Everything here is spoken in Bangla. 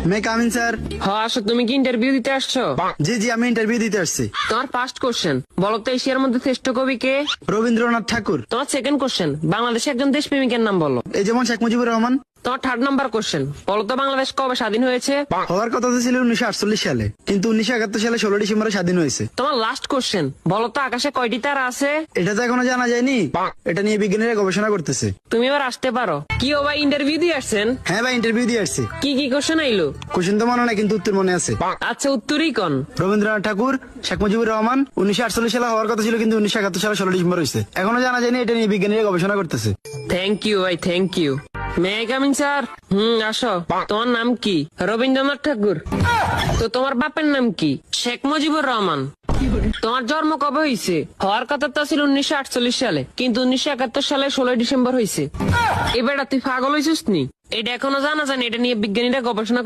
মে কামিন স্যার। হ্যাঁ আসো, তুমি কি ইন্টারভিউ দিতে আসছো? জি জি, আমি ইন্টারভিউ দিতে আসছি। তোমার ফার্স্ট কোশ্চেন, বলো তো এশিয়ার মধ্যে শ্রেষ্ঠ কবি কে? রবীন্দ্রনাথ ঠাকুর। তোমার সেকেন্ড কোশ্চেন, বাংলাদেশে একজন দেশপ্রেমিকের নাম বলো। এই যেমন শেখ মুজিবুর রহমান। তোমার থার্ড নাম্বার কোশ্চেন, বলো তো বাংলাদেশ কবে স্বাধীন হয়েছে? হওয়ার কথা তো ছিল 1948 সালে, কিন্তু 1971 সালে 16 ডিসেম্বরে স্বাধীন হয়েছে। তোমার লাস্ট কোশ্চেন, বলো তো আকাশে কয়টি তারা আছে? এটা তো এখনো জানা যায়নি, এটা নিয়ে বিজ্ঞানীরা গবেষণা করতেছে। তুমি এবার আসতে পারো। কি ও ভাই ইন্টারভিউ দিয়ে আসছেন? হ্যাঁ ভাই, ইন্টারভিউ দিয়ে আসছি। কি কি কোশ্চেন আইলো? কোশ্চেন তো মনে নাই, কিন্তু উত্তর মনে আছে। আচ্ছা উত্তরই কোন? রবীন্দ্রনাথ ঠাকুর, শেখ মুজিবুর রহমান। 1948 সালে হওয়ার কথা ছিল, কিন্তু 1971 সালে 16 ডিসেম্বর হয়েছে। এখনো জানা যায়নি, এটা নিয়ে বিজ্ঞানীরা গবেষণা করতেছে। থ্যাংক ইউ ভাই, thank you. May I coming sir? আসো। তোমার নাম কি? রবীন্দ্রনাথ ঠাকুর। তো তোমার বাপের নাম কি? শেখ মুজিবুর রহমান। তোমার জন্ম কবে হয়েছে? হওয়ার কথা তো ছিল 1948 সালে, কিন্তু 1971 সালে 16 ডিসেম্বর হয়েছে। এবার তুই পাগল হয়েছিস নি? এটা এখনো জানা যায় না, এটা নিয়ে বিজ্ঞানীরা গবেষণা